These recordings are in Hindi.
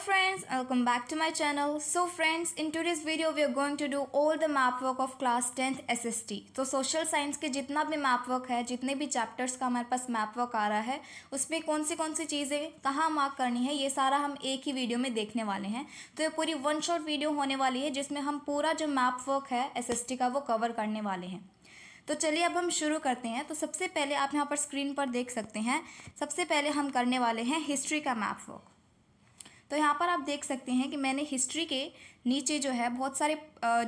friends, welcome back to my channel. So friends, in today's video we are going to do all the map work of class 10th SST. तो सोशल साइंस के जितना भी मैप वर्क है, जितने भी चैप्टर्स का हमारे पास मैप वर्क आ रहा है, उसमें कौन सी चीज़ें कहाँ मार्क करनी है, ये सारा हम एक ही वीडियो में देखने वाले हैं। तो ये पूरी वन शॉट वीडियो होने वाली है जिसमें हम पूरा जो मैप वर्क है SST का वो कवर करने वाले हैं। तो चलिए अब हम शुरू करते हैं। तो सबसे पहले आप यहाँ पर स्क्रीन पर देख सकते हैं, सबसे पहले हम करने वाले हैं हिस्ट्री का मैप वर्क। तो यहाँ पर आप देख सकते हैं कि मैंने हिस्ट्री के नीचे जो है बहुत सारे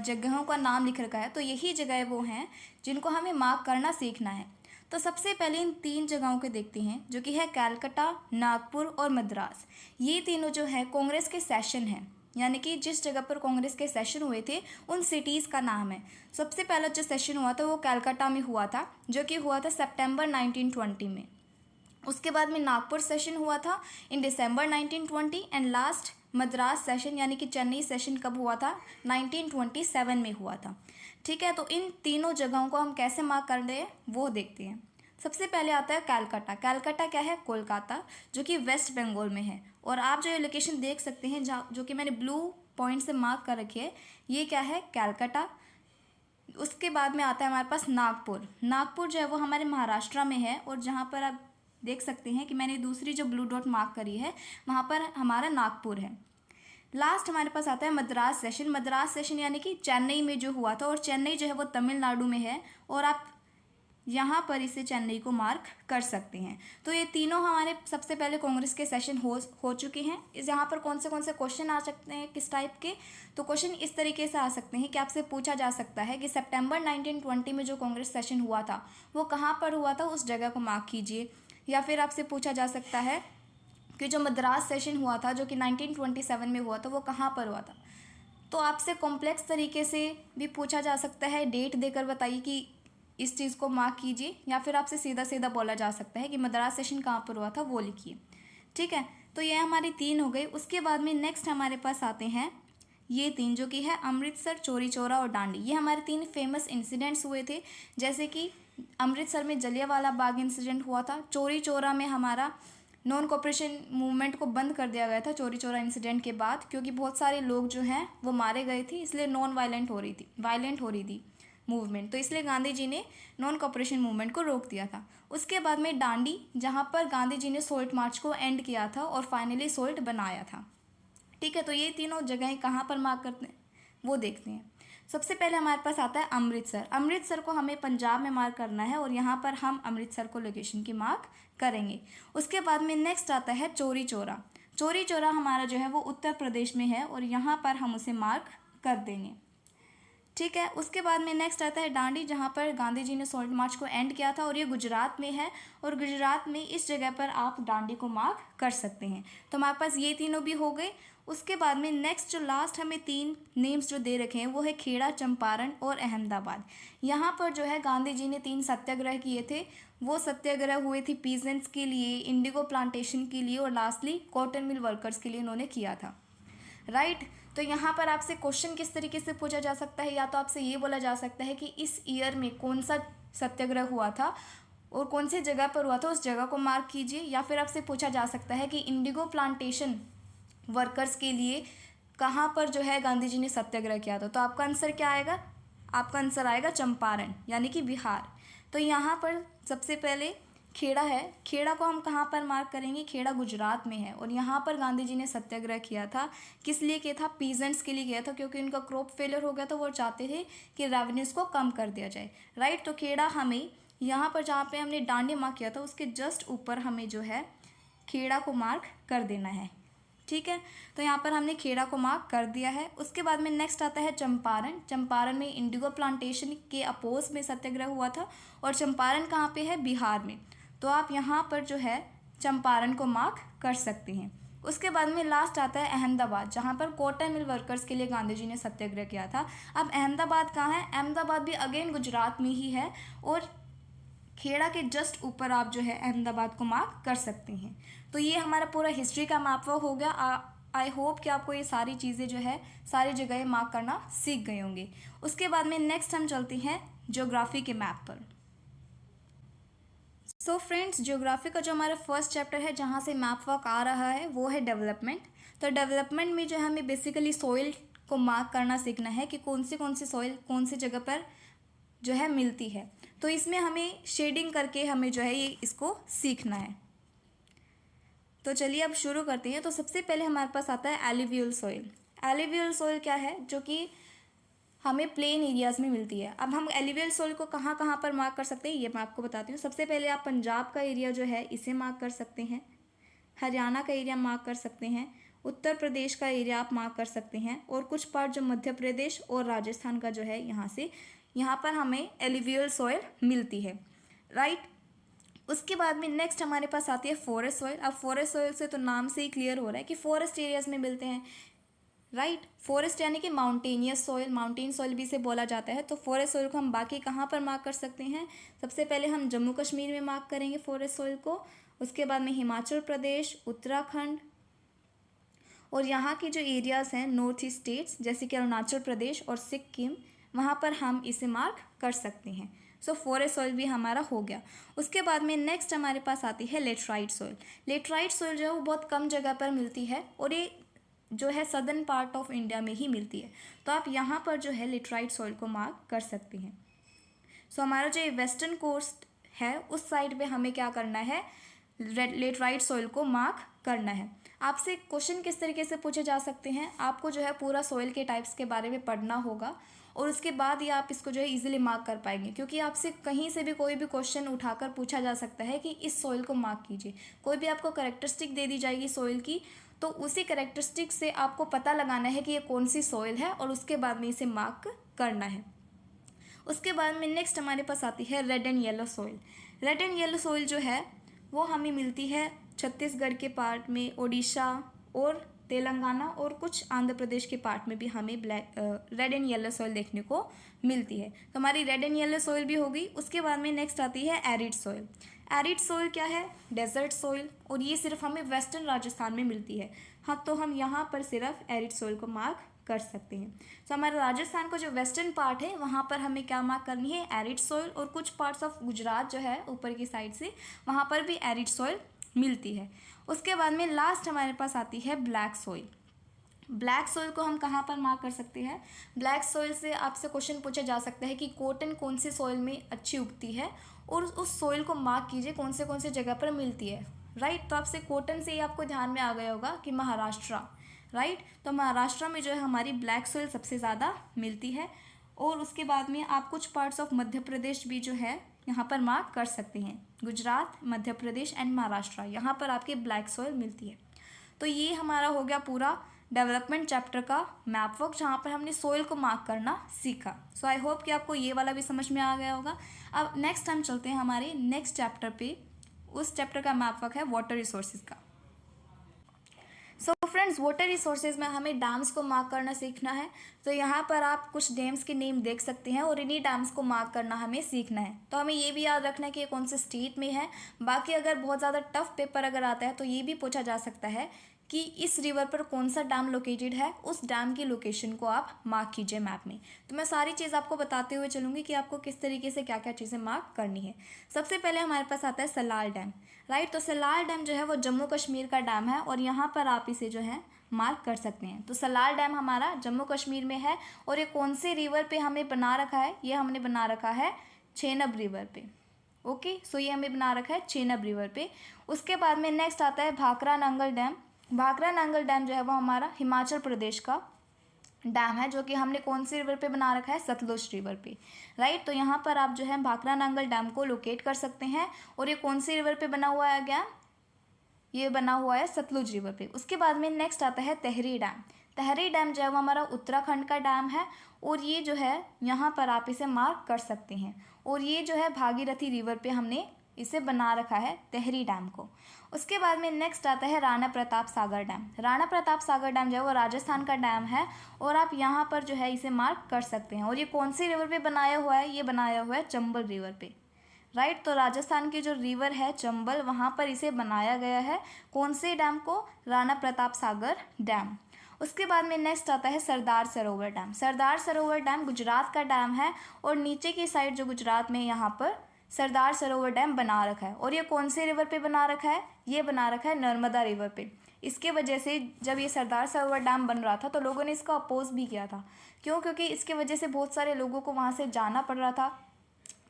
जगहों का नाम लिख रखा है। तो यही जगह वो हैं जिनको हमें मार्क करना सीखना है। तो सबसे पहले इन 3 जगहों के देखते हैं, जो कि है कलकत्ता, नागपुर और मद्रास। ये तीनों जो है कांग्रेस के सेशन हैं, यानी कि जिस जगह पर कांग्रेस के सेशन हुए थे उन सिटीज़ का नाम है। सबसे पहला जो सेशन हुआ था वो कलकत्ता में हुआ था, जो कि हुआ था सितंबर 1920 में। उसके बाद में नागपुर सेशन हुआ था इन दिसंबर 1920 एंड लास्ट मद्रास सेशन यानी कि चेन्नई सेशन कब हुआ था, 1927 में हुआ था। ठीक है, तो इन तीनों जगहों को हम कैसे मार्क कर रहे हैं वो देखते हैं। सबसे पहले आता है कलकत्ता। कलकत्ता क्या है? कोलकाता, जो कि वेस्ट बंगाल में है। और आप जो ये लोकेशन देख सकते हैं जो कि मैंने ब्लू पॉइंट से मार्क कर रखी है, ये क्या है? कलकत्ता। उसके बाद में आता है हमारे पास नागपुर। नागपुर जो है वो हमारे महाराष्ट्र में है, और जहाँ पर आप देख सकते हैं कि मैंने दूसरी जो ब्लू डॉट मार्क करी है वहाँ पर हमारा नागपुर है। लास्ट हमारे पास आता है मद्रास सेशन। मद्रास सेशन यानी कि चेन्नई में जो हुआ था, और चेन्नई जो है वो तमिलनाडु में है, और आप यहाँ पर इसे चेन्नई को मार्क कर सकते हैं। तो ये तीनों हमारे सबसे पहले कांग्रेस के सेशन हो चुके हैं। इस यहाँ पर कौन से क्वेश्चन आ सकते हैं, किस टाइप के? तो क्वेश्चन इस तरीके से आ सकते हैं कि आपसे पूछा जा सकता है कि सितंबर 1920 में जो कांग्रेस सेशन हुआ था वो कहाँ पर हुआ था, उस जगह को मार्क कीजिए। या फिर आपसे पूछा जा सकता है कि जो मद्रास सेशन हुआ था जो कि 1927 में हुआ था वो कहाँ पर हुआ था। तो आपसे कॉम्प्लेक्स तरीके से भी पूछा जा सकता है, डेट देकर बताइए कि इस चीज़ को मार्क कीजिए, या फिर आपसे सीधा सीधा बोला जा सकता है कि मद्रास सेशन कहाँ पर हुआ था वो लिखिए। ठीक है, तो ये हमारी 3 हो गई। उसके बाद में नेक्स्ट हमारे पास आते हैं ये 3, जो कि है अमृतसर, चौरी चौरा और दांडी। ये हमारे 3 फेमस इंसिडेंट्स हुए थे, जैसे कि अमृतसर में जलियांवाला बाग इंसिडेंट हुआ था। चौरी चौरा में हमारा नॉन कोऑपरेशन मूवमेंट को बंद कर दिया गया था चौरी चौरा इंसिडेंट के बाद, क्योंकि बहुत सारे लोग जो हैं वो मारे गए थे, इसलिए वायलेंट हो रही थी मूवमेंट। तो इसलिए गांधी जी ने नॉन कोऑपरेशन मूवमेंट को रोक दिया था। उसके बाद में दांडी, जहाँ पर गांधी जी ने सोल्ट मार्च को एंड किया था और फाइनली सोल्ट बनाया था। ठीक है, तो ये तीनों जगहें कहाँ पर मार्क करते हैं वो देखते हैं। सबसे पहले हमारे पास आता है अमृतसर। अमृतसर को हमें पंजाब में मार्क करना है, और यहाँ पर हम अमृतसर को लोकेशन की मार्क करेंगे। उसके बाद में नेक्स्ट आता है चौरी चौरा। चौरी चौरा हमारा जो है वो उत्तर प्रदेश में है, और यहाँ पर हम उसे मार्क कर देंगे। ठीक है, उसके बाद में नेक्स्ट आता है दांडी, जहाँ पर गांधी जी ने सोल्ट मार्च को एंड किया था, और ये गुजरात में है, और गुजरात में इस जगह पर आप दांडी को मार्क कर सकते हैं। तो हमारे पास ये तीनों भी हो गए। उसके बाद में नेक्स्ट जो लास्ट हमें 3 नेम्स जो दे रखे हैं वो है खेड़ा, चंपारण और अहमदाबाद। यहाँ पर जो है गांधी जी ने 3 सत्याग्रह किए थे। वो सत्याग्रह हुए थे पीजेंट्स के लिए, इंडिगो प्लांटेशन के लिए, और लास्टली कॉटन मिल वर्कर्स के लिए इन्होंने किया था। राइट, तो यहाँ पर आपसे क्वेश्चन किस तरीके से पूछा जा सकता है, या तो आपसे ये बोला जा सकता है कि इस ईयर में कौन सा सत्याग्रह हुआ था और कौन सी जगह पर हुआ था, उस जगह को मार्क कीजिए। या फिर आपसे पूछा जा सकता है कि इंडिगो प्लांटेशन वर्कर्स के लिए कहाँ पर जो है गांधी जी ने सत्याग्रह किया था। तो आपका आंसर क्या आएगा? आपका आंसर आएगा चंपारण, यानी कि बिहार। तो यहाँ पर सबसे पहले खेड़ा है। खेड़ा को हम कहाँ पर मार्क करेंगे? खेड़ा गुजरात में है, और यहाँ पर गांधी जी ने सत्याग्रह किया था। किस लिए किया था? पीजेंट्स के लिए किया था, क्योंकि उनका क्रॉप फेलियर हो गया था। वो चाहते थे कि रेवेन्यूज को कम कर दिया जाए। राइट, तो खेड़ा हमें यहाँ पर जहाँ पे हमने दांडी मार्क किया था उसके जस्ट ऊपर हमें जो है खेड़ा को मार्क कर देना है। ठीक है, तो यहाँ पर हमने खेड़ा को मार्क कर दिया है। उसके बाद में नेक्स्ट आता है चंपारण। चंपारण में इंडिगो प्लांटेशन के अपोज में सत्याग्रह हुआ था, और चंपारण कहाँ पे है? बिहार में। तो आप यहाँ पर जो है चंपारण को मार्क कर सकते हैं। उसके बाद में लास्ट आता है अहमदाबाद, जहाँ पर कॉटन मिल वर्कर्स के लिए गांधी जी ने सत्याग्रह किया था। अब अहमदाबाद कहाँ है? अहमदाबाद भी अगेन गुजरात में ही है, और खेड़ा के जस्ट ऊपर आप जो है अहमदाबाद को मार्क कर सकते हैं। तो ये हमारा पूरा हिस्ट्री का मैप वर्क हो गया। आई होप कि आपको ये सारी चीज़ें जो है सारी जगह मार्क करना सीख गए होंगे। उसके बाद में नेक्स्ट हम चलते हैं ज्योग्राफी के मैप पर। सो फ्रेंड्स, ज्योग्राफी का जो हमारा फर्स्ट चैप्टर है जहाँ से मैप वर्क आ रहा है वो है डेवलपमेंट। तो डेवलपमेंट में जो है हमें बेसिकली सॉइल को मार्क करना सीखना है कि कौन सी सॉइल कौन सी जगह पर जो है मिलती है। तो इसमें हमें शेडिंग करके हमें जो है ये इसको सीखना है। तो चलिए अब शुरू करते हैं। तो सबसे पहले हमारे पास आता है एलुवियल सॉइल। एलुवियल सॉइल क्या है, जो कि हमें प्लेन एरियाज़ में मिलती है। अब हम एलुवियल सॉइल को कहाँ कहाँ पर मार्क कर सकते हैं ये मैं आपको बताती हूँ। सबसे पहले आप पंजाब का एरिया जो है इसे मार्क कर सकते हैं, हरियाणा का एरिया मार्क कर सकते हैं, उत्तर प्रदेश का एरिया आप मार्क कर सकते हैं, और कुछ पार्ट जो मध्य प्रदेश और राजस्थान का जो है यहाँ पर हमें एलुवियल सॉइल मिलती है, राइट। उसके बाद में नेक्स्ट हमारे पास आती है फॉरेस्ट सॉइल। अब फॉरेस्ट सॉइल से तो नाम से ही क्लियर हो रहा है कि फॉरेस्ट एरियाज़ में मिलते हैं, राइट। फॉरेस्ट यानी कि माउंटेनियस सॉइल, माउंटेन सॉइल भी इसे बोला जाता है। तो फॉरेस्ट सॉइल को हम बाकी कहाँ पर मार्क कर सकते हैं, सबसे पहले हम जम्मू कश्मीर में मार्क करेंगे फॉरेस्ट सॉइल को। उसके बाद में हिमाचल प्रदेश, उत्तराखंड और यहाँ की जो एरियाज़ हैं नॉर्थ ईस्ट स्टेट्स जैसे कि अरुणाचल प्रदेश और सिक्किम, वहाँ पर हम इसे मार्क कर सकते हैं। सो फॉरेस्ट सॉइल भी हमारा हो गया। उसके बाद में नेक्स्ट हमारे पास आती है लेटराइट सॉइल। लेटराइट सॉइल जो है वो बहुत कम जगह पर मिलती है और ये जो है सदर्न पार्ट ऑफ इंडिया में ही मिलती है। तो आप यहाँ पर जो है लेटराइट सॉइल को मार्क कर सकते हैं। सो हमारा जो ये वेस्टर्न कोस्ट है उस साइड पे हमें क्या करना है, लेटराइट सॉइल को मार्क करना है। आपसे क्वेश्चन किस तरीके से पूछे जा सकते हैं, आपको जो है पूरा सॉइल के टाइप्स के बारे में पढ़ना होगा और उसके बाद ही आप इसको जो है इजीली मार्क कर पाएंगे, क्योंकि आपसे कहीं से भी कोई भी क्वेश्चन उठाकर पूछा जा सकता है कि इस सॉइल को मार्क कीजिए। कोई भी आपको कैरेक्टरिस्टिक दे दी जाएगी सॉइल की, तो उसी कैरेक्टरिस्टिक से आपको पता लगाना है कि ये कौन सी सॉइल है और उसके बाद में इसे मार्क करना है। उसके बाद में नेक्स्ट हमारे पास आती है red and yellow soil. Red and yellow soil जो है वो हमें मिलती है छत्तीसगढ़ के पार्ट में, उड़ीसा और तेलंगाना और कुछ आंध्र प्रदेश के पार्ट में भी हमें रेड एंड येलो सॉइल देखने को मिलती है। तो हमारी रेड एंड येलो सॉइल भी होगी। उसके बाद में नेक्स्ट आती है एरिड सॉइल। एरिड सॉइल क्या है, डेजर्ट सॉइल, और ये सिर्फ हमें वेस्टर्न राजस्थान में मिलती है। हाँ, तो हम यहाँ पर सिर्फ एरिड सॉइल को मार्क कर सकते हैं। तो हमारे राजस्थान का जो वेस्टर्न पार्ट है वहाँ पर हमें क्या मार्क करनी है, एरिड सॉइल, और कुछ पार्ट्स ऑफ गुजरात जो है ऊपर की साइड से वहाँ पर भी एरिड सॉइल मिलती है। उसके बाद में लास्ट हमारे पास आती है ब्लैक सॉइल। ब्लैक सॉइल को हम कहाँ पर मार्क कर सकते हैं, ब्लैक सॉइल से आपसे क्वेश्चन पूछा जा सकता है कि कॉटन कौन सी सॉइल में अच्छी उगती है और उस सॉइल को मार्क कीजिए कौन से जगह पर मिलती है, राइट। तो आपसे कॉटन से ही आपको ध्यान में आ गया होगा कि महाराष्ट्र, राइट। तो महाराष्ट्र में जो है हमारी ब्लैक सॉइल सबसे ज़्यादा मिलती है। और उसके बाद में आप कुछ पार्ट्स ऑफ मध्य प्रदेश भी जो है यहाँ पर मार्क कर सकते हैं, गुजरात, मध्य प्रदेश एंड महाराष्ट्र, यहाँ पर आपकी ब्लैक सॉइल मिलती है। तो ये हमारा हो गया पूरा डेवलपमेंट चैप्टर का मैप वर्क, जहाँ पर हमने सॉइल को मार्क करना सीखा। सो आई होप कि आपको ये वाला भी समझ में आ गया होगा। अब नेक्स्ट हम चलते हैं हमारे नेक्स्ट चैप्टर पे। उस चैप्टर का मैप वर्क है वाटर रिसोर्सेज का। सो फ्रेंड्स, वाटर रिसोर्सेज में हमें डैम्स को मार्क करना सीखना है। तो यहाँ पर आप कुछ डैम्स के नेम देख सकते हैं और इन्हीं डैम्स को मार्क करना हमें सीखना है। तो हमें ये भी याद रखना है कि ये कौन से स्टेट में है। बाकी अगर बहुत ज़्यादा टफ पेपर अगर आता है तो ये भी पूछा जा सकता है कि इस रिवर पर कौन सा डैम लोकेटेड है, उस डैम की लोकेशन को आप मार्क कीजिए मैप में। तो मैं सारी चीज़ आपको बताते हुए चलूँगी कि आपको किस तरीके से क्या क्या चीज़ें मार्क करनी है। सबसे पहले हमारे पास आता है सलाल डैम, राइट। तो सलाल डैम जो है वो जम्मू कश्मीर का डैम है और यहाँ पर आप इसे जो है मार्क कर सकते हैं। तो सलाल डैम हमारा जम्मू कश्मीर में है और ये कौन से रिवर पे हमें बना रखा है, ये हमने बना रखा है चेनाब रिवर पे। ओके, सो ये हमें बना रखा है चेनाब रिवर पे। उसके बाद में नेक्स्ट आता है भाखरा नांगल डैम। भाखरा नांगल डैम जो है वो हमारा हिमाचल प्रदेश का डैम है, जो कि हमने कौन सी रिवर पे बना रखा है, सतलुज रिवर पे, राइट। तो यहाँ पर आप जो है भाखरा नांगल डैम को लोकेट कर सकते हैं। और ये कौन सी रिवर पे बना हुआ है डैम, ये बना हुआ है सतलुज रिवर पे। उसके बाद में नेक्स्ट आता है तहरी डैम। तहरी डैम जो है वो हमारा उत्तराखंड का डैम है और ये जो है यहाँ पर आप इसे मार्क कर सकते हैं। और ये जो है भागीरथी रिवर पे हमने इसे बना रखा है तहरी डैम को। उसके बाद में नेक्स्ट आता है राणा प्रताप सागर डैम। राणा प्रताप सागर डैम जो है वो राजस्थान का डैम है और आप यहाँ पर जो है इसे मार्क कर सकते हैं। और ये कौन सी रिवर पे बनाया हुआ है, ये बनाया हुआ है चंबल रिवर पे, राइट। तो राजस्थान की जो रिवर है चंबल, वहाँ पर इसे बनाया गया है। कौन से डैम को, राणा प्रताप सागर डैम। उसके बाद में नेक्स्ट आता है सरदार सरोवर डैम। सरदार सरोवर डैम गुजरात का डैम है और नीचे की साइड जो गुजरात में यहाँ पर सरदार सरोवर डैम बना रखा है। और ये कौन से रिवर पे बना रखा है, ये बना रखा है नर्मदा रिवर पे। इसके वजह से जब ये सरदार सरोवर डैम बन रहा था तो लोगों ने इसका अपोज भी किया था। क्यों? क्योंकि इसके वजह से बहुत सारे लोगों को वहाँ से जाना पड़ रहा था,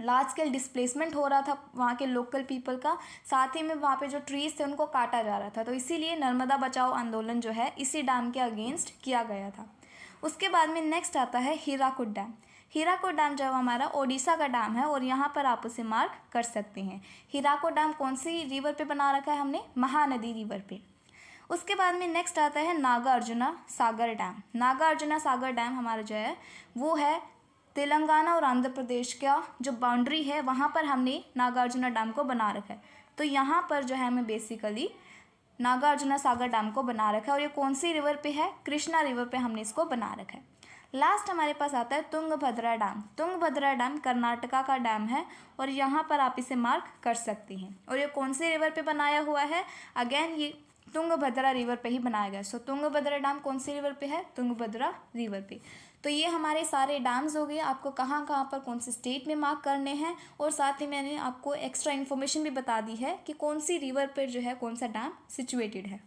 लार्ज स्केल डिस्प्लेसमेंट हो रहा था वहाँ के लोकल पीपल का, साथ ही में वहाँ पे जो ट्रीज थे उनको काटा जा रहा था। तो इसीलिए नर्मदा बचाओ आंदोलन जो है इसी डैम के अगेंस्ट किया गया था। उसके बाद में नेक्स्ट आता है हीराकुद डैम। हीराकुद डैम जो हमारा ओडिशा का डैम है और यहाँ पर आप उसे मार्क कर सकते हैं। हीराकुद डैम कौन सी रिवर पे बना रखा है हमने? महानदी रिवर पे। उसके बाद में नेक्स्ट आता है नागार्जुना सागर डैम। नागार्जुना सागर डैम हमारा जो है वो है तेलंगाना और आंध्र प्रदेश का जो बाउंड्री है वहाँ पर हमने नागार्जुना डैम को बना रखा है। तो यहाँ पर जो है हमें बेसिकली नागार्जुना सागर डैम को बना रखा है और ये कौन सी रिवर पे है? कृष्णा रिवर पे हमने इसको बना रखा है। लास्ट हमारे पास आता है तुंगभद्रा डैम। तुंगभद्रा डैम कर्नाटका का डैम है और यहाँ पर आप इसे मार्क कर सकते हैं। और ये कौन सी रिवर पे बनाया हुआ है? अगेन ये तुंगभद्रा रिवर पे ही बनाया गया। सो तुंगभद्रा डैम कौन सी रिवर पे है? तुंगभद्रा रिवर पे। तो ये हमारे सारे डैम्स हो गए। आपको कहाँ कहाँ पर कौन से स्टेट में मार्क करने हैं और साथ ही मैंने आपको एक्स्ट्रा इन्फॉर्मेशन भी बता दी है कि कौन सी रिवर पर जो है कौन सा डैम सिचुएटेड है।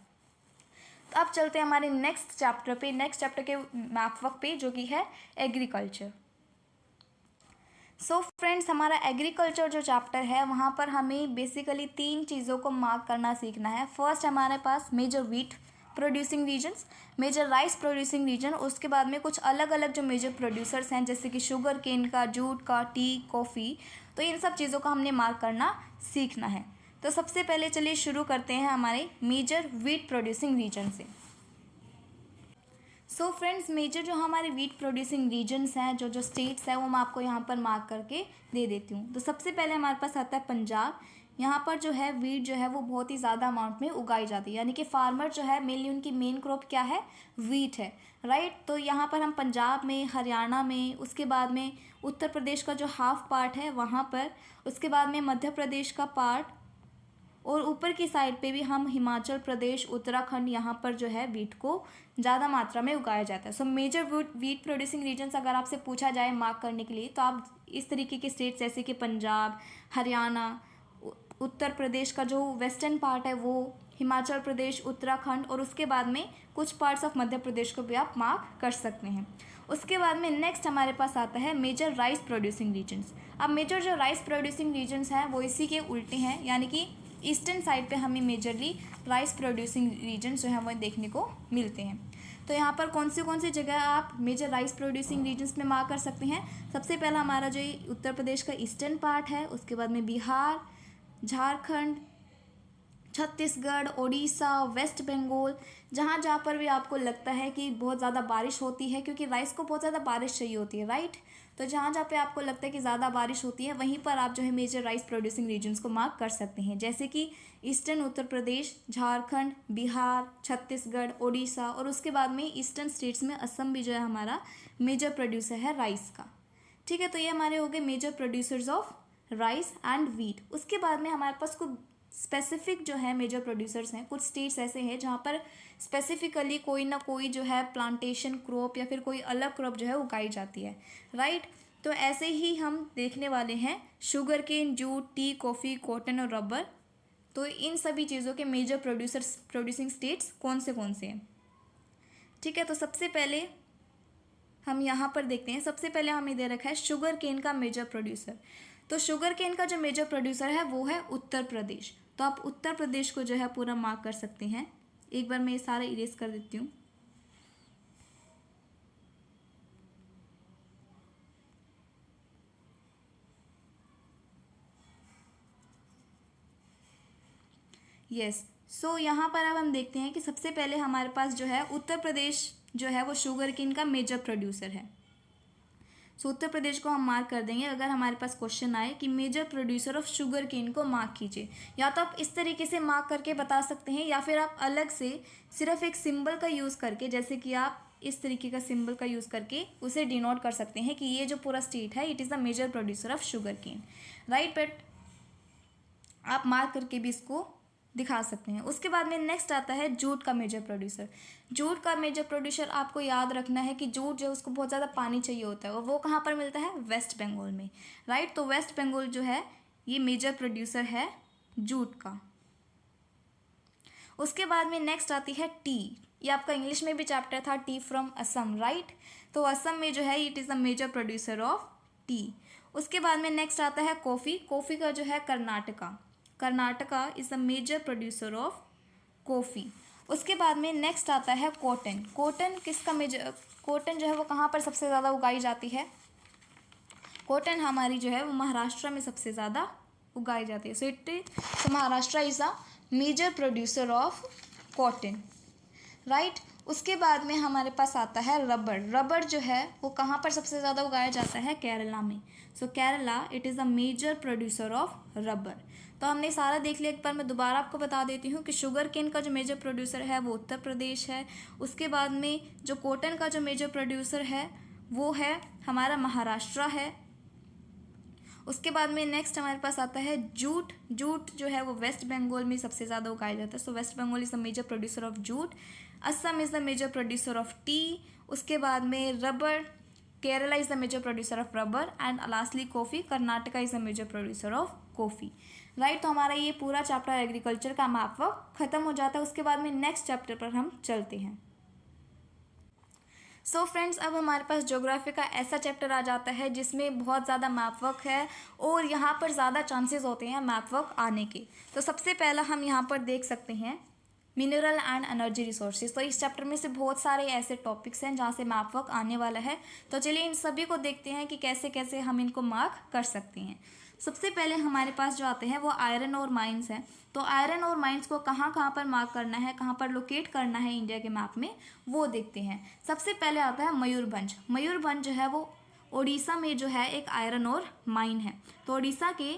तो अब चलते हैं हमारे नेक्स्ट चैप्टर पे, नेक्स्ट चैप्टर के मैप वर्क पे, जो कि है एग्रीकल्चर। सो फ्रेंड्स, हमारा एग्रीकल्चर जो चैप्टर है वहाँ पर हमें बेसिकली 3 चीज़ों को मार्क करना सीखना है। फर्स्ट हमारे पास major wheat producing regions, major rice producing region, उसके बाद में कुछ अलग अलग जो मेजर प्रोड्यूसर्स हैं जैसे कि शुगर केन का, जूट का, टी, कॉफ़ी। तो इन सब चीज़ों का हमने मार्क करना सीखना है। तो सबसे पहले चलिए शुरू करते हैं हमारे मेजर व्हीट प्रोड्यूसिंग रीजन से। सो फ्रेंड्स, मेजर जो हमारे व्हीट प्रोड्यूसिंग रीजन्स हैं, जो जो स्टेट्स हैं, वो मैं आपको यहाँ पर मार्क करके दे देती हूँ। तो सबसे पहले हमारे पास आता है पंजाब। यहाँ पर जो है व्हीट जो है वो बहुत ही ज़्यादा अमाउंट में उगाई जाती है, यानी कि फार्मर जो है मेनली उनकी मेन क्रॉप क्या है? व्हीट है, राइट। तो यहाँ पर हम पंजाब में, हरियाणा में, उसके बाद में उत्तर प्रदेश का जो हाफ पार्ट है वहाँ पर, उसके बाद में मध्य प्रदेश का पार्ट, और ऊपर की साइड पे भी हम हिमाचल प्रदेश, उत्तराखंड, यहाँ पर जो है व्हीट को ज़्यादा मात्रा में उगाया जाता है। So major wheat producing regions अगर आपसे पूछा जाए मार्क करने के लिए तो आप इस तरीके के स्टेट्स जैसे कि पंजाब, हरियाणा, उत्तर प्रदेश का जो वेस्टर्न पार्ट है वो, हिमाचल प्रदेश, उत्तराखंड, और उसके बाद में कुछ पार्ट्स ऑफ मध्य प्रदेश को भी आप मार्क कर सकते हैं। उसके बाद में नेक्स्ट हमारे पास आता है मेजर राइस प्रोड्यूसिंग रीजन्स। अब मेजर जो राइस प्रोड्यूसिंग रीजन्स हैं वो इसी के उल्टे हैं, यानी कि ईस्टर्न साइड पे हमें मेजरली राइस प्रोड्यूसिंग रीजन्स जो हैं वो देखने को मिलते हैं। तो यहाँ पर कौन सी जगह आप मेजर राइस प्रोड्यूसिंग रीजन्स में मार्क कर सकते हैं? सबसे पहला हमारा जो उत्तर प्रदेश का ईस्टर्न पार्ट है, उसके बाद में बिहार, झारखंड, छत्तीसगढ़, ओडिशा, वेस्ट बंगाल, जहाँ जहाँ पर भी आपको लगता है कि बहुत ज़्यादा बारिश होती है, क्योंकि राइस को बहुत ज़्यादा बारिश चाहिए होती है, राइट। तो जहाँ जहाँ पे आपको लगता है कि ज़्यादा बारिश होती है वहीं पर आप जो है मेजर राइस प्रोड्यूसिंग रीजन्स को मार्क कर सकते हैं, जैसे कि ईस्टर्न उत्तर प्रदेश, झारखंड, बिहार, छत्तीसगढ़, ओडिशा, और उसके बाद में ईस्टर्न स्टेट्स में असम भी जो है हमारा मेजर प्रोड्यूसर है राइस का। ठीक है, तो ये हमारे हो गए major producers of rice and wheat. उसके बाद में हमारे पास कुछ स्पेसिफिक जो है मेजर प्रोड्यूसर्स हैं, कुछ स्टेट्स ऐसे हैं जहाँ पर स्पेसिफिकली कोई ना कोई जो है प्लांटेशन क्रॉप या फिर कोई अलग क्रॉप जो है उगाई जाती है, राइट। तो ऐसे ही हम देखने वाले हैं sugar cane, jute, tea, coffee, cotton और रबर। तो इन सभी चीज़ों के मेजर प्रोड्यूसिंग स्टेट्स कौन से हैं? ठीक है, तो सबसे पहले हम यहाँ पर देखते हैं। सबसे पहले हमें दे रखा है शुगर केन का मेजर प्रोड्यूसर। तो शुगर केन का जो मेजर प्रोड्यूसर है वो है उत्तर प्रदेश। तो आप उत्तर प्रदेश को जो है पूरा मार्क कर सकते हैं। एक बार मैं ये सारा इरेज कर देती हूँ। यस, सो यहाँ पर अब हम देखते हैं कि सबसे पहले हमारे पास जो है उत्तर प्रदेश जो है वो शुगर केन का मेजर प्रोड्यूसर है। सो उत्तर प्रदेश को हम मार्क कर देंगे। अगर हमारे पास क्वेश्चन आए कि major producer of sugar cane को मार्क कीजिए, या तो आप इस तरीके से मार्क करके बता सकते हैं या फिर आप अलग से सिर्फ एक सिंबल का यूज़ करके, जैसे कि आप इस तरीके का सिंबल का यूज़ करके उसे डिनोट कर सकते हैं कि ये जो पूरा स्टेट है it is the major producer of sugar cane, right. But आप मार्क करके भी इसको दिखा सकते हैं। उसके बाद में नेक्स्ट आता है जूट का मेजर प्रोड्यूसर। जूट का मेजर प्रोड्यूसर आपको याद रखना है कि जूट जो है उसको बहुत ज़्यादा पानी चाहिए होता है और वो कहाँ पर मिलता है? वेस्ट बंगाल में, राइट। तो वेस्ट बंगाल जो है ये मेजर प्रोड्यूसर है जूट का। उसके बाद में नेक्स्ट आती है टी। ये आपका इंग्लिश में भी चैप्टर था, टी फ्रॉम असम, राइट। तो असम में जो है it is the major producer of tea. उसके बाद में नेक्स्ट आता है कॉफ़ी। कॉफ़ी का जो है Karnataka is the major producer of coffee. उसके बाद में नेक्स्ट आता है कॉटन। कॉटन जो है वो कहाँ पर सबसे ज़्यादा उगाई जाती है? कॉटन हमारी जो है वो महाराष्ट्र में सबसे ज़्यादा उगाई जाती है। So Maharashtra is a major producer of cotton, right. उसके बाद में हमारे पास आता है रबर। रबर जो है वो कहाँ पर सबसे ज़्यादा उगाया जाता है? केरला में। So Kerala it is a major producer of rubber. तो हमने सारा देख लिया। एक बार मैं दोबारा आपको बता देती हूँ कि शुगर केन का जो मेजर प्रोड्यूसर है वो उत्तर प्रदेश है। उसके बाद में जो कॉटन का जो मेजर प्रोड्यूसर है वो है हमारा महाराष्ट्र है। उसके बाद में नेक्स्ट हमारे पास आता है जूट। जूट जो है वो वेस्ट बंगाल में सबसे ज़्यादा उगाया जाता है। So West Bengal is the major producer of jute. Assam is the major producer of tea. उसके बाद में rubber, Kerala is the major producer of rubber. And lastly coffee, Karnataka is the major producer of coffee, right. तो हमारा ये पूरा चैप्टर एग्रीकल्चर का मैप वर्क खत्म हो जाता है। उसके बाद में नेक्स्ट चैप्टर पर हम चलते हैं। सो फ्रेंड्स, अब हमारे पास ज्योग्राफी का ऐसा चैप्टर आ जाता है जिसमें बहुत ज़्यादा मैप वर्क है और यहाँ पर ज़्यादा चांसेस होते हैं मैप वर्क आने के। तो सबसे पहला हम यहाँ पर देख सकते हैं मिनरल एंड एनर्जी रिसोर्सेज। तो इस चैप्टर में से बहुत सारे ऐसे टॉपिक्स हैं जहाँ से मैप वर्क आने वाला है। तो चलिए इन सभी को देखते हैं कि कैसे कैसे हम इनको मार्क कर सकते हैं। सबसे पहले हमारे पास जो आते हैं वो आयरन और माइंस हैं। तो आयरन और माइंस को कहाँ कहाँ पर मार्क करना है, कहाँ पर लोकेट करना है इंडिया के मैप में, वो देखते हैं। सबसे पहले आता है मयूरभंज। मयूरभंज जो है वो उड़ीसा में जो है एक आयरन और माइन है। तो उड़ीसा के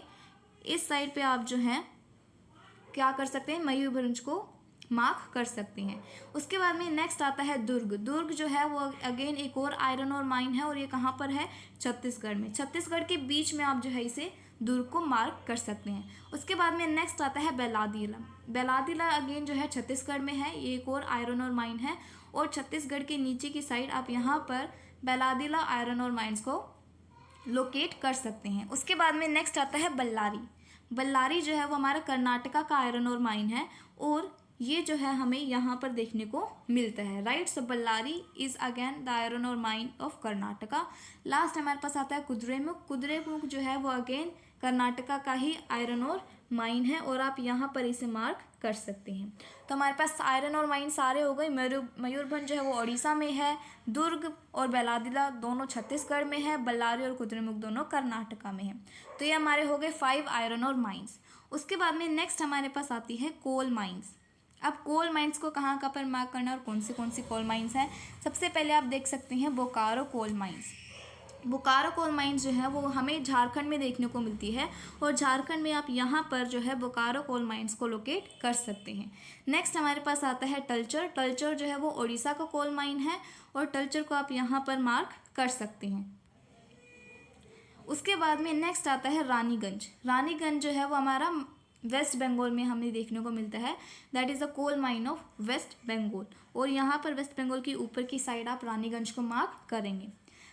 इस साइड पे आप जो है क्या कर सकते हैं, मयूरभंज को मार्क कर सकते हैं। उसके बाद में नेक्स्ट आता है दुर्ग। दुर्ग जो है वो अगेन एक और आयरन और माइन है और ये कहाँ पर है? छत्तीसगढ़ में। छत्तीसगढ़ के बीच में आप जो है इसे दुर्ग को मार्क कर सकते हैं। उसके बाद में नेक्स्ट आता है बेलादीला। बेलादीला अगेन जो है छत्तीसगढ़ में है, ये एक और आयरन और माइन है और छत्तीसगढ़ के नीचे की साइड आप यहाँ पर बेलादीला आयरन और माइंस को लोकेट कर सकते हैं। उसके बाद में नेक्स्ट आता है बल्लारी। बल्लारी जो है वो हमारा कर्नाटका का आयरन और माइन है और ये जो है हमें यहाँ पर देखने को मिलता है, right. So Ballari is again the iron ore mine of Karnataka. Last हमारे पास आता है कुद्रेमुख। कुद्रेमुख जो है वो अगेन कर्नाटका का ही आयरन और माइन है और आप यहाँ पर इसे मार्क कर सकते हैं। तो हमारे पास आयरन और माइन सारे हो गए। मयूरभंज जो है वो उड़ीसा में है, दुर्ग और बेलादीला दोनों छत्तीसगढ़ में है, बल्लारी और कुद्रेमुख दोनों कर्नाटका में है। तो ये हमारे हो गए 5 आयरन और माइंस। उसके बाद में नेक्स्ट हमारे पास आती है कोल माइंस। अब कोल माइंस को कहाँ कहाँ पर मार्क करना है और कौन सी कोल माइंस हैं? सबसे पहले आप देख सकते हैं Bokaro coal mines. Bokaro coal mines जो है वो हमें झारखंड में देखने को मिलती है और झारखंड में आप यहाँ पर जो है बोकारो कोल माइंस को लोकेट कर सकते हैं। नेक्स्ट हमारे पास आता है टल्चर। टल्चर जो है वो उड़ीसा का कोल माइन है और टल्चर को आप यहाँ पर मार्क कर सकते हैं। उसके बाद में नेक्स्ट आता है रानीगंज। रानीगंज जो है वो हमारा वेस्ट बंगाल में हमें देखने को मिलता है। That is the coal mine of West Bengal और यहाँ पर वेस्ट बंगाल की ऊपर की साइड आप रानीगंज को मार्क करेंगे।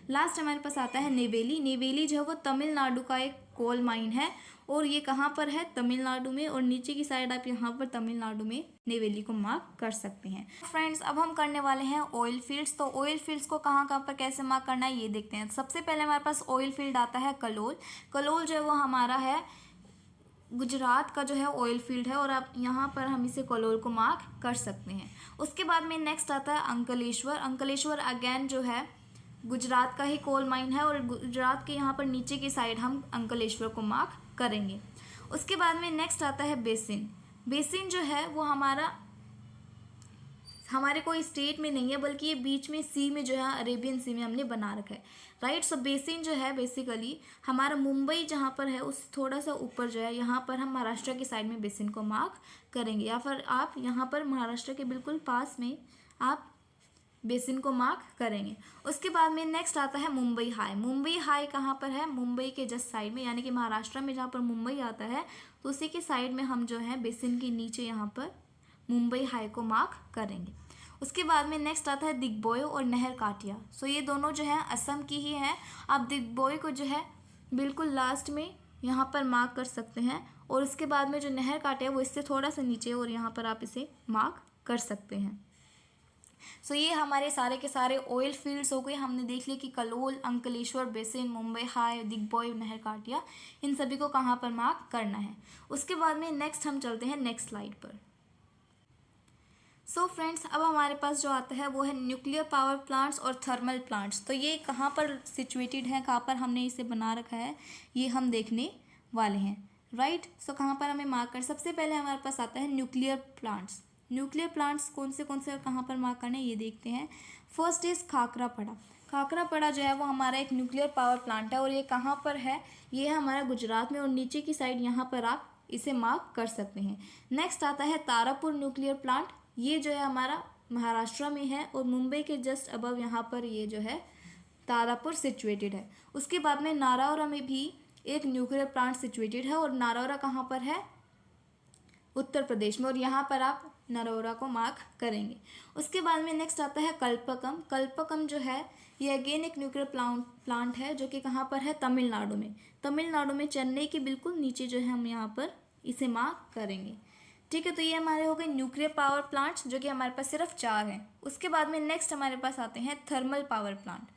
लास्ट हमारे पास आता है नेवेली। नेवेली जो है वो तमिलनाडु का एक कोल माइन है और ये कहाँ पर है? तमिलनाडु में और नीचे की साइड आप यहाँ पर तमिलनाडु में नेवेली को मार्क कर सकते हैं। फ्रेंड्स, अब हम करने वाले हैं ऑयल फील्ड्स। तो ऑयल फील्ड्स को कहाँ कहाँ पर कैसे मार्क करना है ये देखते हैं। सबसे पहले हमारे पास ऑयल फील्ड आता है कलोल। कलोल जो है वो हमारा है गुजरात का जो है ऑयल फील्ड है और आप यहाँ पर हम इसे कलोल को मार्क कर सकते हैं। उसके बाद में नेक्स्ट आता है अंकलेश्वर। अंकलेश्वर अगेन जो है गुजरात का ही कोल माइन है और गुजरात के यहाँ पर नीचे की साइड हम अंकलेश्वर को मार्क करेंगे। उसके बाद में नेक्स्ट आता है बेसिन। बेसिन जो है वो हमारे कोई स्टेट में नहीं है बल्कि ये बीच में सी में जो है अरेबियन सी में हमने बना रखा है, राइट। सो बेसिन जो है बेसिकली हमारा मुंबई जहाँ पर है उस थोड़ा सा ऊपर जो है यहाँ पर हम महाराष्ट्र की साइड में बेसिन को मार्क करेंगे या फिर आप यहाँ पर महाराष्ट्र के बिल्कुल पास में आप बेसिन को मार्क करेंगे। उसके बाद में नेक्स्ट आता है मुंबई हाई। मुंबई हाई कहाँ पर है? मुंबई के जस्ट साइड में, यानी कि महाराष्ट्र में जहाँ पर मुंबई आता है तो उसी के साइड में हम जो है बेसिन के नीचे यहाँ पर मुंबई हाई को मार्क करेंगे। उसके बाद में नेक्स्ट आता है दिग्बोय और नहर काटिया। सो ये दोनों जो है असम की ही है। आप दिग्बोय को जो है बिल्कुल लास्ट में यहाँ पर मार्क कर सकते हैं और उसके बाद में जो नहर कांटे है वो इससे थोड़ा सा नीचे और यहाँ पर आप इसे मार्क कर सकते हैं। सो ये हमारे सारे के सारे ऑयल फील्ड्स हो गए। हमने देख लिया कि कलोल, अंकलेश्वर बेसिन, मुंबई हाई, दिग्बोय, नहर काटिया, इन सभी को कहाँ पर मार्क करना है। उसके बाद में नेक्स्ट हम चलते हैं नेक्स्ट स्लाइड पर। सो फ्रेंड्स, अब हमारे पास जो आता है वो है न्यूक्लियर पावर प्लांट्स और थर्मल प्लांट्स। तो ये कहाँ पर सिचुएटेड है, कहाँ पर हमने इसे बना रखा है, ये हम देखने वाले हैं, राइट। सो कहाँ पर हमें मार्क कर, सबसे पहले हमारे पास आता है न्यूक्लियर प्लांट्स। न्यूक्लियर प्लांट्स कौन से कहाँ पर मार्क करने ये देखते हैं। First is खाकरापड़ा। खाकरापड़ा जो है वो हमारा एक न्यूक्लियर पावर प्लांट है और ये कहाँ पर है, ये है हमारा गुजरात में और नीचे की साइड यहाँ पर आप इसे मार्क कर सकते हैं। नेक्स्ट आता है तारापुर न्यूक्लियर प्लांट। ये जो है हमारा महाराष्ट्र में है और मुंबई के जस्ट अबव यहाँ पर ये जो है तारापुर सिचुएटेड है। उसके बाद में नारौरा में भी एक न्यूक्लियर प्लांट सिचुएटेड है और नारौरा कहाँ पर है, उत्तर प्रदेश में, और यहाँ पर आप नरौरा को मार्क करेंगे। उसके बाद में नेक्स्ट आता है कल्पकम। कल्पकम जो है ये अगेन एक न्यूक्लियर प्लांट है जो कि कहाँ पर है, तमिलनाडु में। तमिलनाडु में चेन्नई के बिल्कुल नीचे जो है हम यहाँ पर इसे मार्क करेंगे, ठीक है। तो ये हमारे हो गए न्यूक्लियर पावर प्लांट्स जो कि हमारे पास सिर्फ 4 हैं। उसके बाद में नेक्स्ट हमारे पास आते हैं थर्मल पावर प्लांट।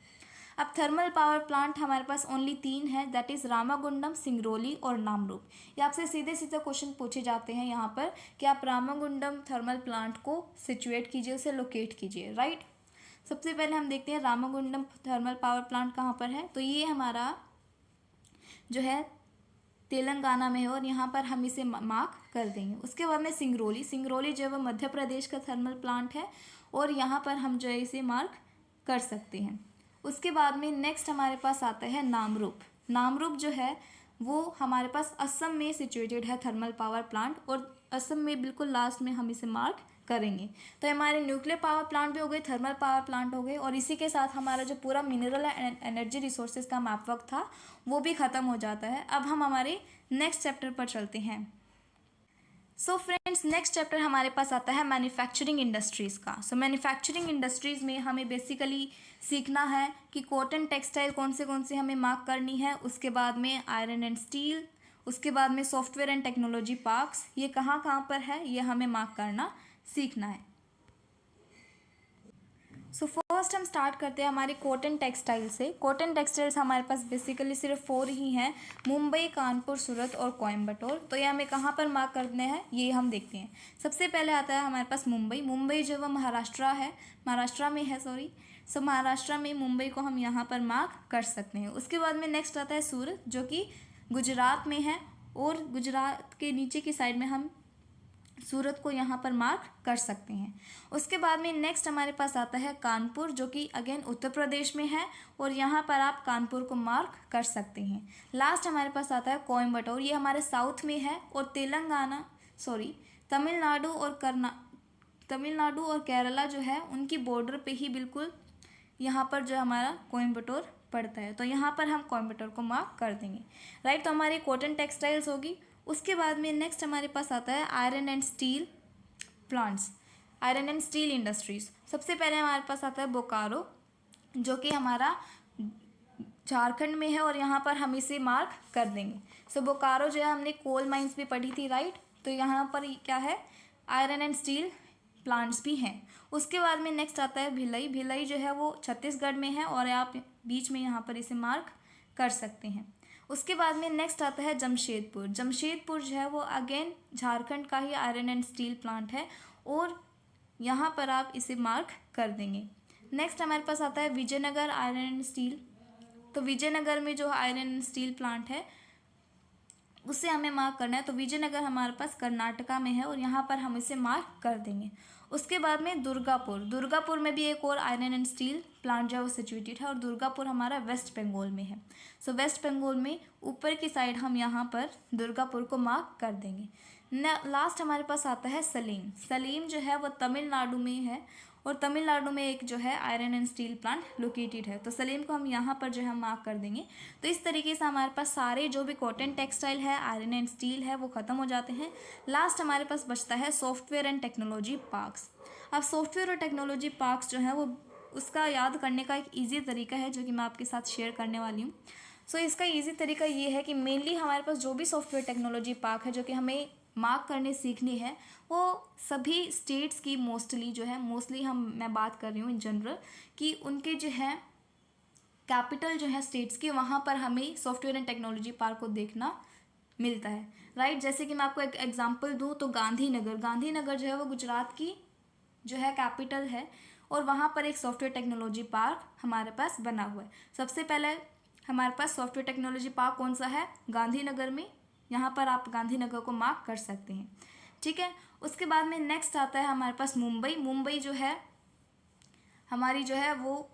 अब थर्मल पावर प्लांट हमारे पास ओनली 3 है, दैट इज़ रामागुंडम, सिंगरौली और नामरूप। ये आपसे सीधे सीधे क्वेश्चन पूछे जाते हैं यहाँ पर कि आप रामागुंडम थर्मल प्लांट को सिचुएट कीजिए, उसे लोकेट कीजिए, राइट। सबसे पहले हम देखते हैं रामागुंडम थर्मल पावर प्लांट कहाँ पर है। तो ये हमारा जो है तेलंगाना में है और यहाँ पर हम इसे मार्क कर देंगे। उसके बाद में सिंगरौली। सिंगरौली जो है वह मध्य प्रदेश का थर्मल प्लांट है और यहाँ पर हम जो है इसे मार्क कर सकते हैं। उसके बाद में नेक्स्ट हमारे पास आता है नामरूप। नामरूप जो है वो हमारे पास असम में सिचुएटेड है थर्मल पावर प्लांट और असम में बिल्कुल लास्ट में हम इसे मार्क करेंगे। तो हमारे न्यूक्लियर पावर प्लांट भी हो गए, थर्मल पावर प्लांट हो गए और इसी के साथ हमारा जो पूरा मिनरल एंड एनर्जी रिसोर्सेज का मैपवर्क था वो भी ख़त्म हो जाता है। अब हम हमारे नेक्स्ट चैप्टर पर चलते हैं। सो फ्रेंड्स, नेक्स्ट चैप्टर हमारे पास आता है मैन्युफैक्चरिंग इंडस्ट्रीज़ का। सो मैन्युफैक्चरिंग इंडस्ट्रीज़ में हमें बेसिकली सीखना है कि कॉटन टेक्सटाइल कौन से हमें मार्क करनी है। उसके बाद में आयरन एंड स्टील, उसके बाद में सॉफ्टवेयर एंड टेक्नोलॉजी पार्क्स, ये कहाँ पर है ये हमें मार्क करना सीखना है। सो फर्स्ट हम स्टार्ट करते हैं हमारे कॉटन टेक्सटाइल से। कॉटन टेक्सटाइल्स हमारे पास बेसिकली सिर्फ 4 ही हैं, मुंबई, कानपुर, सूरत और कोयम्बटूर। तो ये हमें कहाँ पर मार्क करने हैं ये हम देखते हैं। सबसे पहले आता है हमारे पास मुंबई। मुंबई जो है महाराष्ट्र में है सो महाराष्ट्र में मुंबई को हम यहाँ पर मार्क कर सकते हैं। उसके बाद में नेक्स्ट आता है सूरत जो कि गुजरात में है और गुजरात के नीचे की साइड में हम सूरत को यहाँ पर मार्क कर सकते हैं। उसके बाद में नेक्स्ट हमारे पास आता है कानपुर जो कि अगेन उत्तर प्रदेश में है और यहाँ पर आप कानपुर को मार्क कर सकते हैं। लास्ट हमारे पास आता है कोयम्बटूर, ये हमारे साउथ में है और तमिलनाडु और केरला जो है उनकी बॉर्डर पे ही बिल्कुल यहाँ पर जो हमारा कोयम्बटूर पड़ता है। तो यहाँ पर हम कोयम्बटूर को मार्क कर देंगे, राइट। तो हमारी कॉटन टेक्सटाइल्स होगी। उसके बाद में नेक्स्ट हमारे पास आता है iron and steel plants, iron and steel industries. सबसे पहले हमारे पास आता है बोकारो जो कि हमारा झारखंड में है और यहाँ पर हम इसे मार्क कर देंगे। सो बोकारो जो है हमने कोल माइंस भी पढ़ी थी, राइट। तो यहाँ पर क्या है, आयरन एंड स्टील प्लांट्स भी हैं। उसके बाद में नेक्स्ट आता है भिलाई। भिलाई जो है वो छत्तीसगढ़ में है और आप बीच में यहाँ पर इसे मार्क कर सकते हैं। उसके बाद में नेक्स्ट आता है जमशेदपुर। जमशेदपुर जो है वो अगेन झारखंड का ही आयरन एंड स्टील प्लांट है और यहाँ पर आप इसे मार्क कर देंगे। नेक्स्ट हमारे पास आता है विजयनगर आयरन एंड स्टील। तो विजयनगर में जो आयरन एंड स्टील प्लांट है उसे हमें मार्क करना है। तो विजयनगर हमारे पास कर्नाटका में है और यहाँ पर हम इसे मार्क कर देंगे। उसके बाद में दुर्गापुर में भी एक और आयरन एंड स्टील प्लांट जो है वो सिचुएटेड है और दुर्गापुर हमारा वेस्ट बंगाल में है। सो वेस्ट बंगाल में ऊपर की साइड हम यहाँ पर दुर्गापुर को मार्क कर देंगे। लास्ट हमारे पास आता है सलीम। सलीम जो है वो तमिलनाडु में है और तमिलनाडु में एक जो है iron and steel plant located है। तो सलीम को हम यहाँ पर जो है मार्क कर देंगे। तो इस तरीके से हमारे पास सारे जो भी कॉटन टेक्सटाइल है, आयरन एंड स्टील है, वो ख़त्म हो जाते हैं। लास्ट हमारे पास बचता है सॉफ्टवेयर एंड टेक्नोलॉजी पार्क्स। अब सॉफ्टवेयर और टेक्नोलॉजी पार्क्स जो है वो उसका याद करने का एक ईजी तरीका है जो कि मैं आपके साथ शेयर करने वाली हूँ। सो इसका ईजी तरीका ये है कि मेनली हमारे पास जो भी सॉफ्टवेयर टेक्नोलॉजी पार्क है जो कि हमें मार्क करने सीखनी है, वो सभी स्टेट्स की मोस्टली जो है, मोस्टली मैं बात कर रही हूँ इन जनरल, कि उनके जो है कैपिटल जो है स्टेट्स की, वहाँ पर हमें सॉफ्टवेयर एंड टेक्नोलॉजी पार्क को देखना मिलता है, राइट। जैसे कि मैं आपको एक एग्जांपल दूँ तो गांधीनगर जो है वो गुजरात की जो है कैपिटल है, और वहाँ पर एक सॉफ्टवेयर टेक्नोलॉजी पार्क हमारे पास बना हुआ है। सबसे पहले हमारे पास सॉफ्टवेयर टेक्नोलॉजी पार्क कौन सा है, गांधीनगर में, यहाँ पर आप गांधीनगर को मार्क कर सकते हैं, ठीक है। उसके बाद में नेक्स्ट आता है हमारे पास मुंबई जो है हमारी जो है वो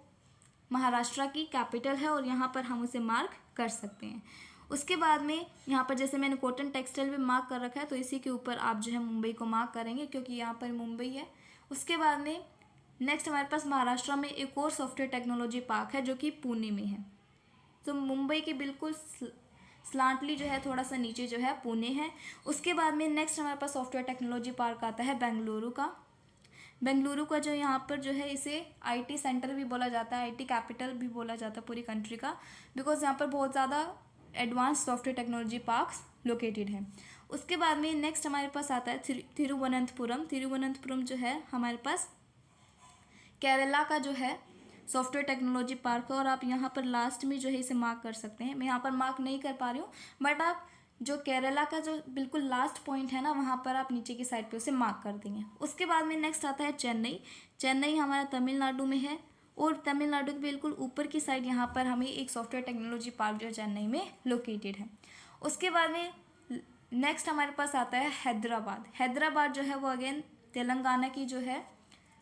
महाराष्ट्र की कैपिटल है, और यहाँ पर हम उसे मार्क कर सकते हैं। उसके बाद में यहाँ पर जैसे मैंने कॉटन टेक्सटाइल भी मार्क कर रखा है, तो इसी के ऊपर आप जो है मुंबई को मार्क करेंगे क्योंकि यहाँ पर मुंबई है। उसके बाद में नेक्स्ट हमारे पास महाराष्ट्र में एक और सॉफ्टवेयर टेक्नोलॉजी पार्क है जो कि पुणे में है। तो मुंबई के बिल्कुल स्लांटली जो है थोड़ा सा नीचे जो है पुणे है। उसके बाद में नेक्स्ट हमारे पास सॉफ्टवेयर टेक्नोलॉजी पार्क आता है बेंगलुरु का जो यहाँ पर जो है इसे आईटी सेंटर भी बोला जाता है, आईटी कैपिटल भी बोला जाता है पूरी कंट्री का, बिकॉज यहाँ पर बहुत ज़्यादा advance software technology parks located हैं। उसके बाद में नेक्स्ट हमारे पास आता है तिरुवनंतपुरम जो है हमारे पास केरला का जो है सॉफ्टवेयर टेक्नोलॉजी पार्क है, और आप यहाँ पर लास्ट में जो है इसे मार्क कर सकते हैं। मैं यहाँ पर मार्क नहीं कर पा रही हूँ, बट आप जो केरला का जो बिल्कुल लास्ट पॉइंट है ना, वहाँ पर आप नीचे की साइड पे उसे मार्क कर देंगे। उसके बाद में नेक्स्ट आता है चेन्नई हमारा तमिलनाडु में है, और तमिलनाडु के बिल्कुल ऊपर की साइड यहाँ पर हमें एक सॉफ्टवेयर टेक्नोलॉजी पार्क जो चेन्नई में लोकेटेड है। उसके बाद में नेक्स्ट हमारे पास आता है हैदराबाद जो है वो अगेन तेलंगाना की जो है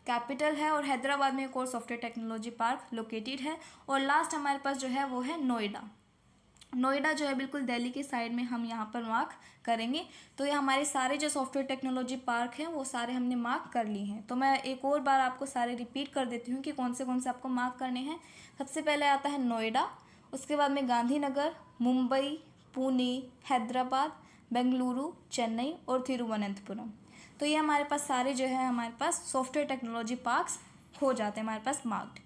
कैपिटल है, और हैदराबाद में एक और सॉफ्टवेयर टेक्नोलॉजी पार्क लोकेटेड है। और लास्ट हमारे पास जो है वो है नोएडा जो है बिल्कुल दिल्ली के साइड में हम यहाँ पर मार्क करेंगे। तो ये हमारे सारे जो सॉफ्टवेयर टेक्नोलॉजी पार्क हैं वो सारे हमने मार्क कर लिए हैं। तो मैं एक और बार आपको सारे रिपीट कर देती हूँ कि कौन से आपको मार्क करने हैं। सबसे पहले आता है नोएडा, उसके बाद में गांधीनगर, मुंबई, पुणे, हैदराबाद, बेंगलुरु, चेन्नई और तिरुवनंतपुरम। तो ये हमारे पास सारे जो है हमारे पास सॉफ्टवेयर टेक्नोलॉजी पार्क्स हो जाते हैं हमारे पास मार्क्ड।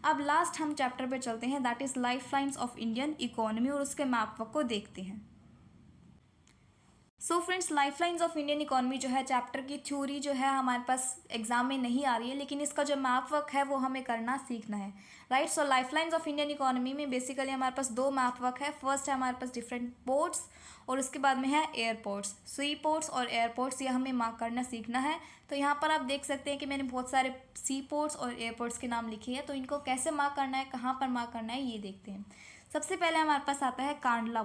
अब लास्ट हम चैप्टर पे चलते हैं, that is lifelines of Indian economy, और उसके मैप वर्क को देखते हैं। So friends, lifelines of Indian economy जो है चैप्टर की थ्योरी जो है हमारे पास एग्जाम में नहीं आ रही है, लेकिन इसका जो मैप वर्क है वो हमें करना सीखना है, right. So lifelines of Indian economy में बेसिकली हमारे पास दो मैप वर्क है। फर्स्ट है हमारे पास डिफरेंट पोर्ट्स, और उसके बाद में है एयरपोर्ट्स, सी पोर्ट्स और एयरपोर्ट्स, ये हमें मार्क करना सीखना है। तो यहाँ पर आप देख सकते हैं कि मैंने बहुत सारे सी पोर्ट्स और एयरपोर्ट्स के नाम लिखे हैं, तो इनको कैसे मार्क करना है, कहाँ पर मार्क करना है, ये देखते हैं। सबसे पहले हमारे पास आता है कांडला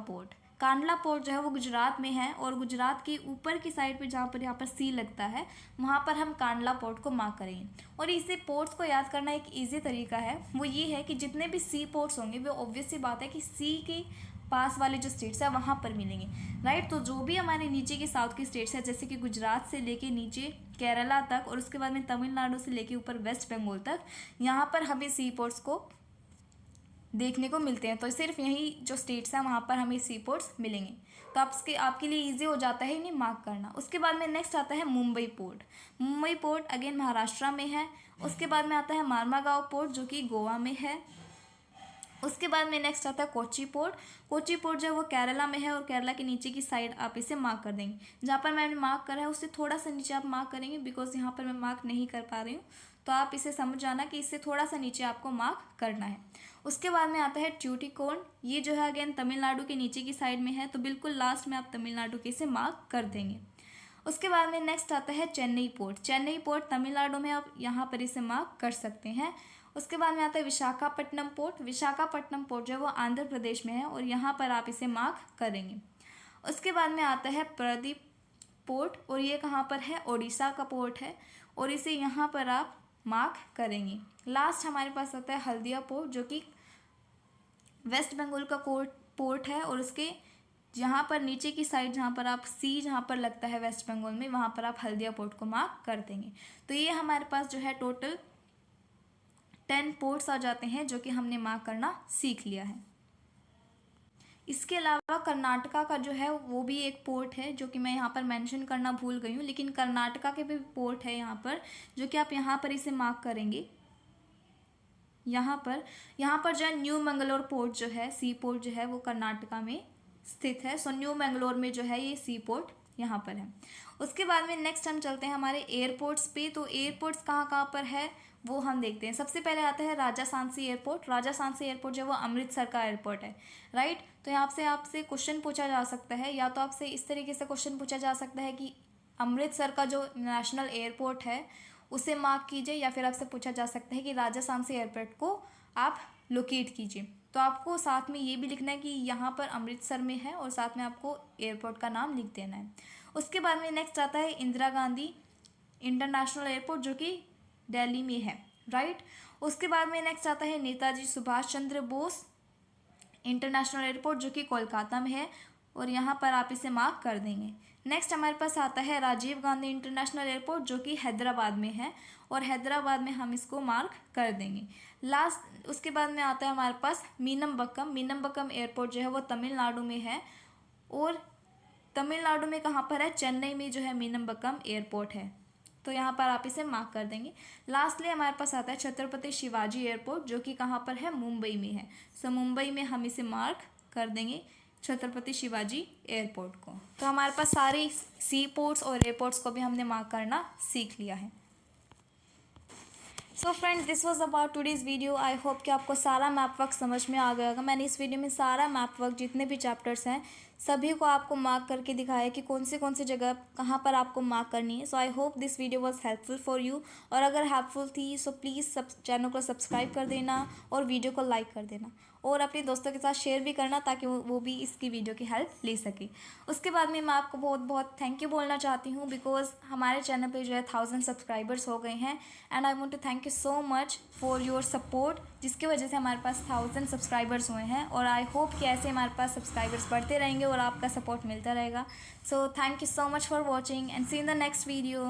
पोर्ट जो है वो गुजरात में है, और गुजरात के ऊपर की साइड पे जहाँ पर यहाँ पर सी लगता है वहाँ पर हम कांडला पोर्ट को मार्क करेंगे। और इसे पोर्ट्स को याद करना एक इजी तरीका है, वो ये है कि जितने भी सी पोर्ट्स होंगे वो ऑब्वियस सी बात है कि सी के पास वाले जो स्टेट्स हैं वहाँ पर मिलेंगे, राइट। तो जो भी हमारे नीचे की साउथ की स्टेट्स हैं, जैसे कि गुजरात से लेके नीचे केरला तक, और उसके बाद में तमिलनाडु से लेके ऊपर वेस्ट बंगाल तक, यहाँ पर हमें सी पोर्ट्स को देखने को मिलते हैं। तो सिर्फ यही जो स्टेट्स हैं वहाँ पर हमें सी पोर्ट्स मिलेंगे, तो आपके लिए इजी हो जाता है इन्हें मार्क करना। उसके बाद में नेक्स्ट आता है मुंबई पोर्ट अगेन महाराष्ट्र में है। उसके बाद में आता है मार्मागांव पोर्ट जो कि गोवा में है। उसके बाद में नेक्स्ट आता है कोच्चि पोर्ट जो है वो केरला में है, और केरला के नीचे की साइड आप इसे मार्क कर देंगे। जहाँ पर मैंने मार्क करा है उससे थोड़ा सा नीचे आप मार्क करेंगे, बिकॉज यहाँ पर मैं मार्क नहीं कर पा रही हूँ, तो आप इसे समझ जाना कि इससे थोड़ा सा नीचे आपको मार्क करना है। उसके बाद में आता है ट्यूटिकोर्न, ये जो है अगेन तमिलनाडु के नीचे की साइड में है, तो बिल्कुल लास्ट में आप तमिलनाडु के इसे मार्क कर देंगे। उसके बाद में नेक्स्ट आता है चेन्नई पोर्ट तमिलनाडु में, आप यहाँ पर इसे मार्क कर सकते हैं। उसके बाद में आता है विशाखापट्टनम पोर्ट जो है वो आंध्र प्रदेश में है, और यहाँ पर आप इसे मार्क करेंगे। उसके बाद में आता है पारादीप पोर्ट, और ये कहाँ पर है, ओडिशा का पोर्ट है, और इसे यहाँ पर आप मार्क करेंगे। लास्ट हमारे पास आता है हल्दिया पोर्ट जो कि वेस्ट बंगाल का पोर्ट है, और उसके जहाँ पर नीचे की साइड जहाँ पर आप सी जहाँ पर लगता है वेस्ट बंगाल में, वहाँ पर आप हल्दिया पोर्ट को मार्क कर देंगे। तो ये हमारे पास जो है टोटल 10 पोर्ट्स आ जाते हैं जो कि हमने मार्क करना सीख लिया है। इसके अलावा कर्नाटका का जो है वो भी एक पोर्ट है जो कि मैं यहाँ पर मेंशन करना भूल गई हूँ, लेकिन कर्नाटका के भी पोर्ट है यहाँ पर, जो कि आप यहाँ पर इसे मार्क करेंगे। यहाँ पर जो है न्यू मंगलोर पोर्ट जो है, सी पोर्ट जो है वो कर्नाटका में स्थित है। सो न्यू मंगलोर में जो है ये सी पोर्ट यहाँ पर है। उसके बाद में नेक्स्ट हम चलते हैं हमारे एयरपोर्ट्स पे। तो एयरपोर्ट्स कहाँ कहाँ पर है वो हम देखते हैं। सबसे पहले आता है राजा सांसी एयरपोर्ट। राजा सांसी एयरपोर्ट जो है वो अमृतसर का एयरपोर्ट है, राइट। तो यहाँ से आपसे क्वेश्चन पूछा जा सकता है, या तो आपसे इस तरीके से क्वेश्चन पूछा जा सकता है कि अमृतसर का जो नेशनल एयरपोर्ट है उसे मार्क कीजिए, या फिर आपसे पूछा जा सकता है कि राजा सांसी एयरपोर्ट को आप लोकेट कीजिए। तो आपको साथ में ये भी लिखना है कि यहाँ पर अमृतसर में है, और साथ में आपको एयरपोर्ट का नाम लिख देना है। उसके बाद में नेक्स्ट आता है इंदिरा गांधी इंटरनेशनल एयरपोर्ट जो कि दिल्ली में है, राइट। उसके बाद में नेक्स्ट आता है नेताजी सुभाष चंद्र बोस इंटरनेशनल एयरपोर्ट जो कि कोलकाता में है, और यहाँ पर आप इसे मार्क कर देंगे। नेक्स्ट हमारे पास आता है राजीव गांधी इंटरनेशनल एयरपोर्ट जो कि हैदराबाद में है, और हैदराबाद में हम इसको मार्क कर देंगे। लास्ट उसके बाद में आता है हमारे पास मीनमबक्कम एयरपोर्ट जो है वो तमिलनाडु में है, और तमिलनाडु में कहाँ पर है, चेन्नई में जो है मीनमबक्कम एयरपोर्ट है। तो यहाँ पर आप इसे मार्क कर देंगे। लास्टली हमारे पास आता है छत्रपति शिवाजी एयरपोर्ट जो कि कहाँ पर है, मुंबई में है। सो मुंबई में हम इसे मार्क कर देंगे छत्रपति शिवाजी एयरपोर्ट को। तो हमारे पास सारे सी पोर्ट्स और एयरपोर्ट्स को भी हमने मार्क करना सीख लिया है। So friends, this was about today's video. I hope कि आपको सारा मैप वर्क समझ में आ गया होगा। मैंने इस वीडियो में सारा मैप वर्क जितने भी चैप्टर्स हैं सभी को आपको मार्क करके दिखाया कि कौन से जगह कहाँ पर आपको मार्क करनी है। So I hope this video was helpful for you, और अगर हेल्पफुल थी सो प्लीज़ चैनल को सब्सक्राइब कर देना और वीडियो को लाइक कर देना, और अपने दोस्तों के साथ शेयर भी करना ताकि वो भी इसकी वीडियो की हेल्प ले सके। उसके बाद में मैं आपको बहुत बहुत थैंक यू बोलना चाहती हूँ, बिकॉज हमारे चैनल पे जो है 1000 सब्सक्राइबर्स हो गए हैं, and I want to thank you so much for your support, जिसकी वजह से हमारे पास 1000 सब्सक्राइबर्स हुए हैं। और आई होप कि ऐसे हमारे पास सब्सक्राइबर्स बढ़ते रहेंगे और आपका सपोर्ट मिलता रहेगा। So thank you so much for watching, and see in the next video.